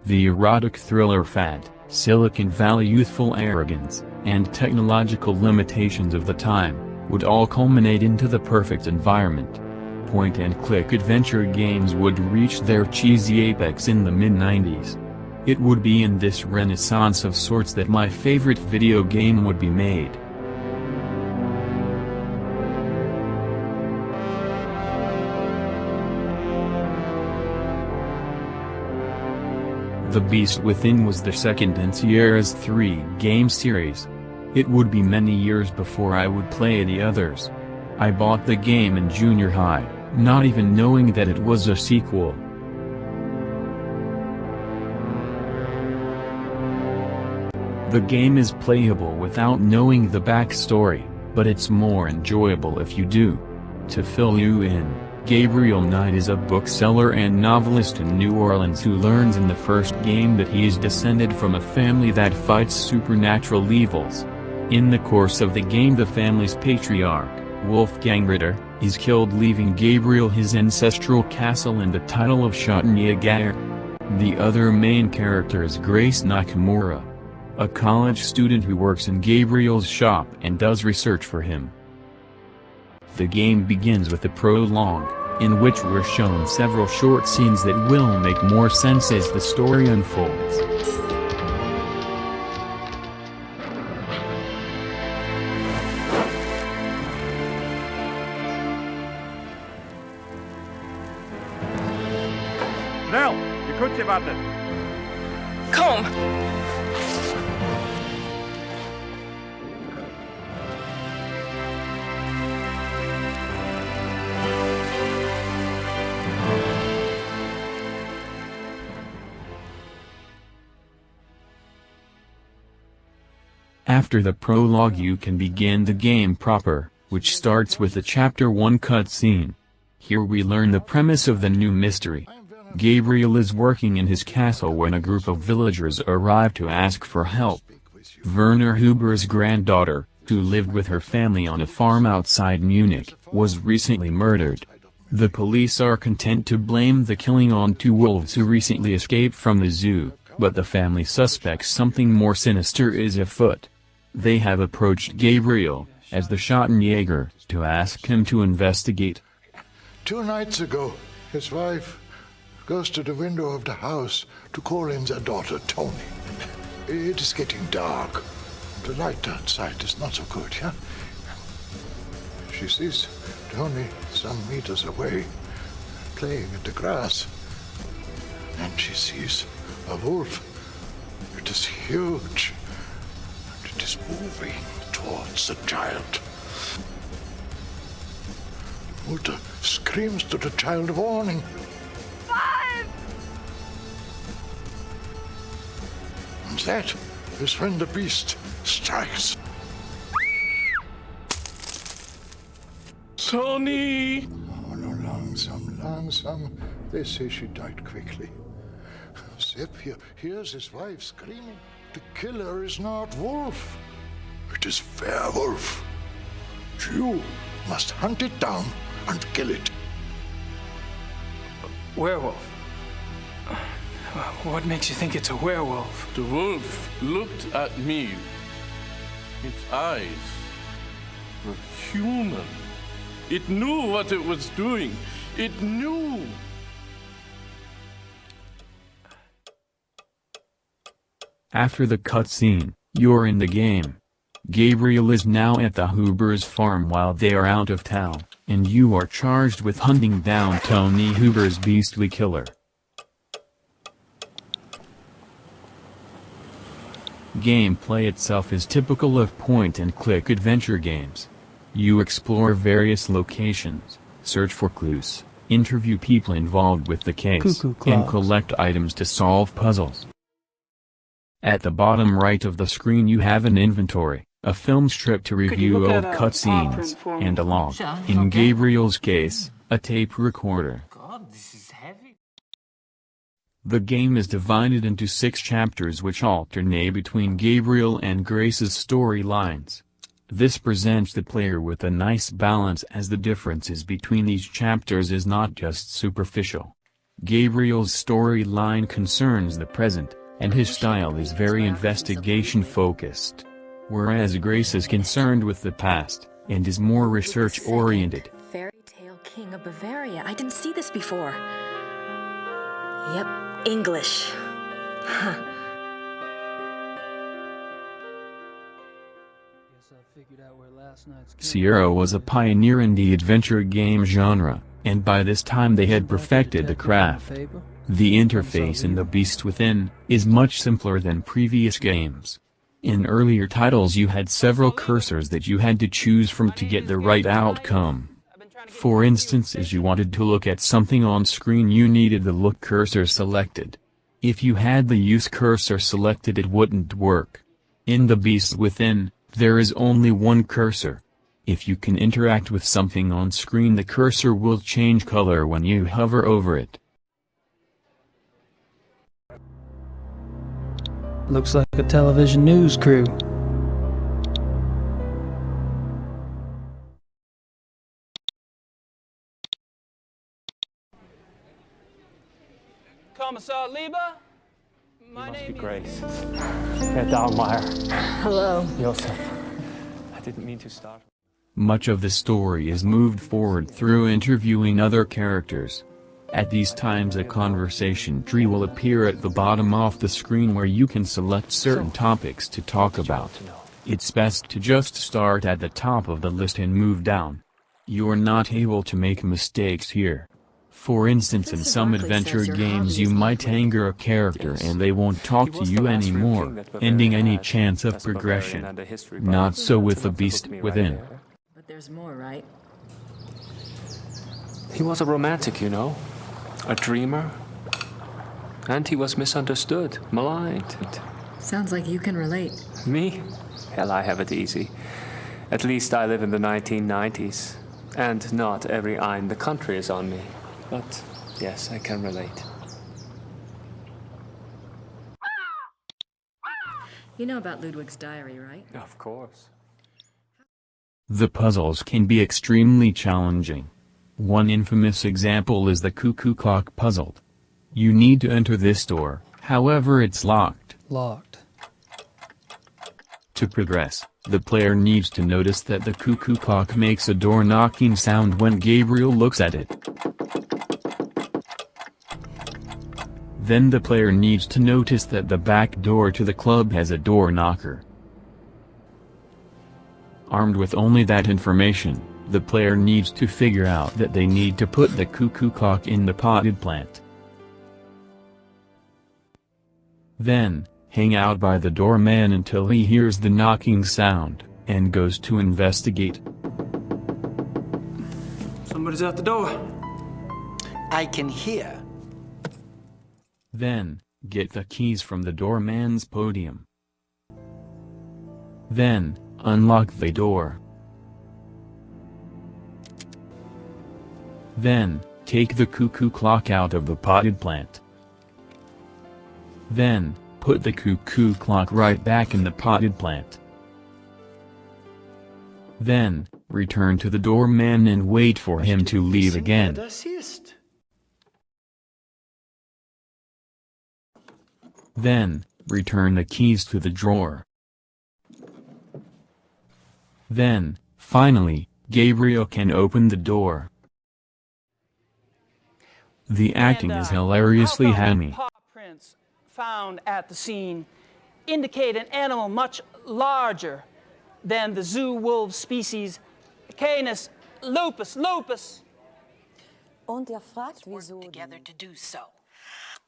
The erotic thriller fad, Silicon Valley youthful arrogance, and technological limitations of the time, would all culminate into the perfect environment. Point-and-click adventure games would reach their cheesy apex in the mid-90s. It would be in this renaissance of sorts that my favorite video game would be made. The Beast Within was the second in Sierra's 3-game series. It would be many years before I would play the others. I bought the game in junior high, not even knowing that it was a sequel. The game is playable without knowing the backstory, but it's more enjoyable if you do. To fill you in, Gabriel Knight is a bookseller and novelist in New Orleans who learns in the first game that he is descended from a family that fights supernatural evils. In the course of the game, the family's patriarch, Wolfgang Ritter, is killed, leaving Gabriel his ancestral castle and the title of Schottenjäger. The other main character is Grace Nakamura, a college student who works in Gabriel's shop and does research for him. The game begins with a prologue, in which we're shown several short scenes that will make more sense as the story unfolds. Snel, je kunt je wachten. Kom. After the prologue you can begin the game proper, which starts with a Chapter 1 cutscene. Here we learn the premise of the new mystery. Gabriel is working in his castle when a group of villagers arrive to ask for help. Werner Huber's granddaughter, who lived with her family on a farm outside Munich, was recently murdered. The police are content to blame the killing on 2 wolves who recently escaped from the zoo, but the family suspects something more sinister is afoot. They have approached Gabriel, as the Schottenjäger, to ask him to investigate. 2 nights ago, his wife goes to the window of the house to call in their daughter, Tony. It is getting dark. The light outside is not so good, yeah? She sees Tony some meters away, playing in the grass. And she sees a wolf. It is huge. And it is moving towards the child. The mother screams to the child, warning. And that is when the beast strikes. Tony! Oh, no, langsam. They say she died quickly. Sepp here hears his wife screaming. The killer is not Wolf. It is Werewolf. You must hunt it down and kill it. Werewolf? What makes you think it's a werewolf? The wolf looked at me. Its eyes were human. It knew what it was doing. It knew. After the cutscene, you're in the game. Gabriel is now at the Huber's farm while they are out of town, and you are charged with hunting down Tony Huber's beastly killer. Gameplay itself is typical of point-and-click adventure games. You explore various locations, search for clues, interview people involved with the case, and collect items to solve puzzles. At the bottom right of the screen you have an inventory, a film strip to review old cutscenes, and a log. In Gabriel's case, a tape recorder. God, this is heavy. The game is divided into 6 chapters which alternate between Gabriel and Grace's storylines. This presents the player with a nice balance as the differences between these chapters is not just superficial. Gabriel's storyline concerns the present, and his style is very investigation-focused. Whereas Grace is concerned with the past, and is more research-oriented. Fairy Tale King of Bavaria. I didn't see this before. Yep, English. Huh. Sierra was a pioneer in the adventure game genre, and by this time they had perfected the craft. The interface in The Beast Within is much simpler than previous games. In earlier titles you had several cursors that you had to choose from to get the right outcome. For instance, as you wanted to look at something on screen you needed the look cursor selected. If you had the use cursor selected it wouldn't work. In The Beast Within, there is only one cursor. If you can interact with something on screen the cursor will change color when you hover over it. Looks like a television news crew. Commissar Lieber? My Must be name is... Grace. Herr Dahlmeier. Hello. Joseph. I didn't mean to start. Much of the story is moved forward through interviewing other characters. At these times a conversation tree will appear at the bottom of the screen where you can select certain topics to talk about. It's best to just start at the top of the list and move down. You're not able to make mistakes here. For instance, in some adventure games you might anger a character and they won't talk to you anymore, ending any chance of progression. Not so with The Beast Within. But there's more, right? He was a romantic, you know. A dreamer. And he was misunderstood, maligned. Sounds like you can relate. Me? Hell, I have it easy. At least I live in the 1990s. And not every eye in the country is on me. But, yes, I can relate. You know about Ludwig's diary, right? Of course. The puzzles can be extremely challenging. One infamous example is the cuckoo clock puzzle. You need to enter this door, however it's locked. Locked. To progress, the player needs to notice that the cuckoo clock makes a door knocking sound when Gabriel looks at it. Then the player needs to notice that the back door to the club has a door knocker. Armed with only that information, the player needs to figure out that they need to put the cuckoo clock in the potted plant. Then, hang out by the doorman until he hears the knocking sound, and goes to investigate. Somebody's at the door. I can hear. Then, get the keys from the doorman's podium. Then, unlock the door. Then, take the cuckoo clock out of the potted plant. Then, put the cuckoo clock right back in the potted plant. Then, return to the doorman and wait for him to leave again. Then, return the keys to the drawer. Then, finally, Gabriel can open the door. The acting is hilariously hammy. Paw prints found at the scene indicate an animal much larger than the zoo wolf species Canis lupus. Und fragt, wieso together to do so.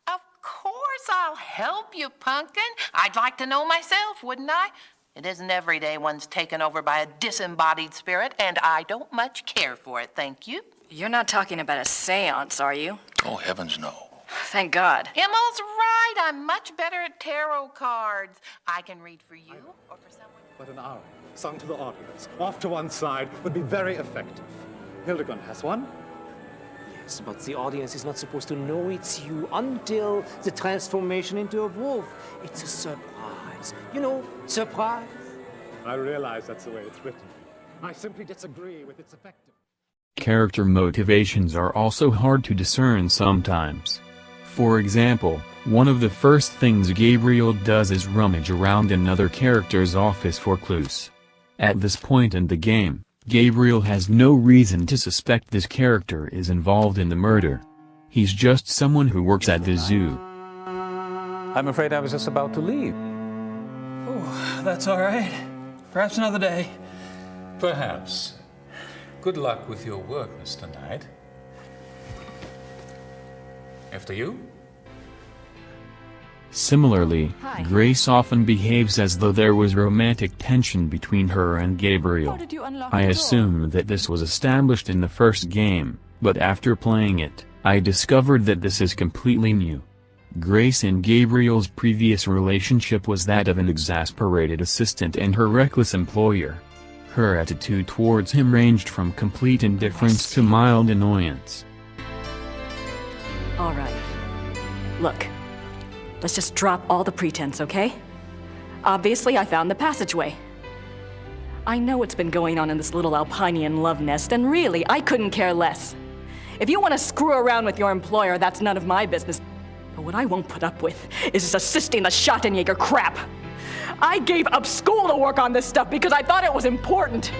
Of course I'll help you, Pumpkin. I'd like to know myself, wouldn't I? It isn't every day one's taken over by a disembodied spirit, and I don't much care for it, thank you. You're not talking about a seance, are you? Oh, heavens, no. Thank God. Himmel's right. I'm much better at tarot cards. I can read for you or for someone. But an aria, sung to the audience, off to one side, would be very effective. Hildegard has one. Yes, but the audience is not supposed to know it's you until the transformation into a wolf. It's a surprise. You know, surprise. I realize that's the way it's written. I simply disagree with its effectiveness. Character motivations are also hard to discern sometimes. For example, one of the first things Gabriel does is rummage around another character's office for clues. At this point in the game, Gabriel has no reason to suspect this character is involved in the murder. He's just someone who works at the zoo. I'm afraid I was just about to leave. Oh, that's all right. Perhaps another day. Perhaps. Good luck with your work, Mr. Knight. After you? Similarly, Hi. Grace often behaves as though there was romantic tension between her and Gabriel. How did you unlock I the door? assume that this was established in the first game, but after playing it, I discovered that this is completely new. Grace and Gabriel's previous relationship was that of an exasperated assistant and her reckless employer. Her attitude towards him ranged from complete indifference to mild annoyance. All right. Look, let's just drop all the pretense, okay? Obviously, I found the passageway. I know what's been going on in this little Alpinian love nest, and really, I couldn't care less. If you want to screw around with your employer, that's none of my business. But what I won't put up with is this assisting the Schottenjäger crap. I gave up school to work on this stuff because I thought it was important.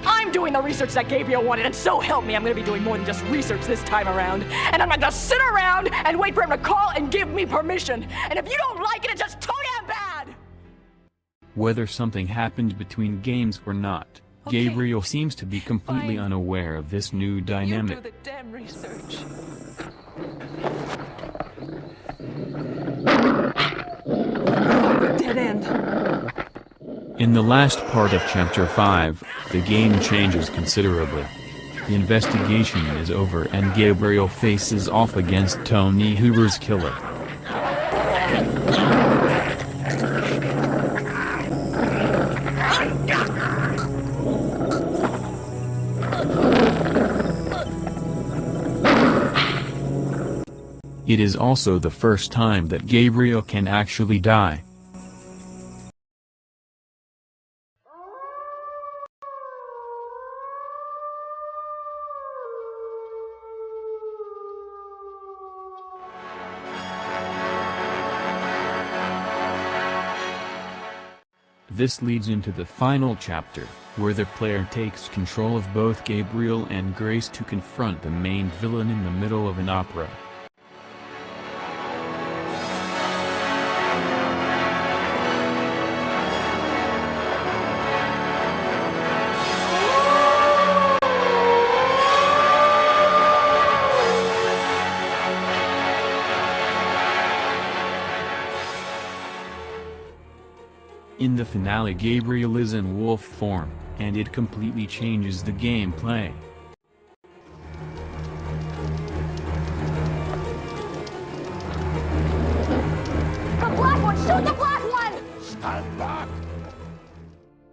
I'm doing the research that Gabriel wanted, and so help me, I'm going to be doing more than just research this time around. And I'm not going to sit around and wait for him to call and give me permission. And if you don't like it, it's just too damn bad! Whether something happened between games or not, Okay. Gabriel seems to be completely unaware of this new dynamic. You do the damn research. Dead end. In the last part of Chapter 5, the game changes considerably. The investigation is over and Gabriel faces off against Tony Hoover's killer. It is also the first time that Gabriel can actually die. This leads into the final chapter, where the player takes control of both Gabriel and Grace to confront the main villain in the middle of an opera. In the finale, Gabriel is in wolf form, and it completely changes the gameplay. The black one! Shoot the black one! Stand back!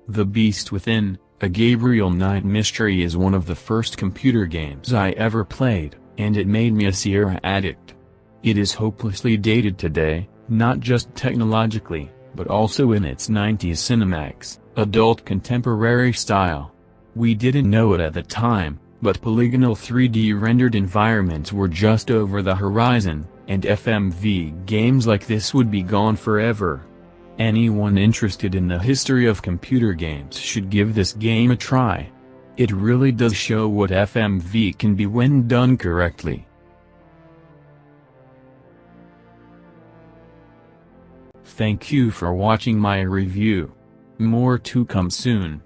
The Beast Within, a Gabriel Knight Mystery is one of the first computer games I ever played, and it made me a Sierra addict. It is hopelessly dated today, not just technologically, but also in its 90s Cinemax, adult contemporary style. We didn't know it at the time, but polygonal 3D rendered environments were just over the horizon, and FMV games like this would be gone forever. Anyone interested in the history of computer games should give this game a try. It really does show what FMV can be when done correctly. Thank you for watching my review. More to come soon.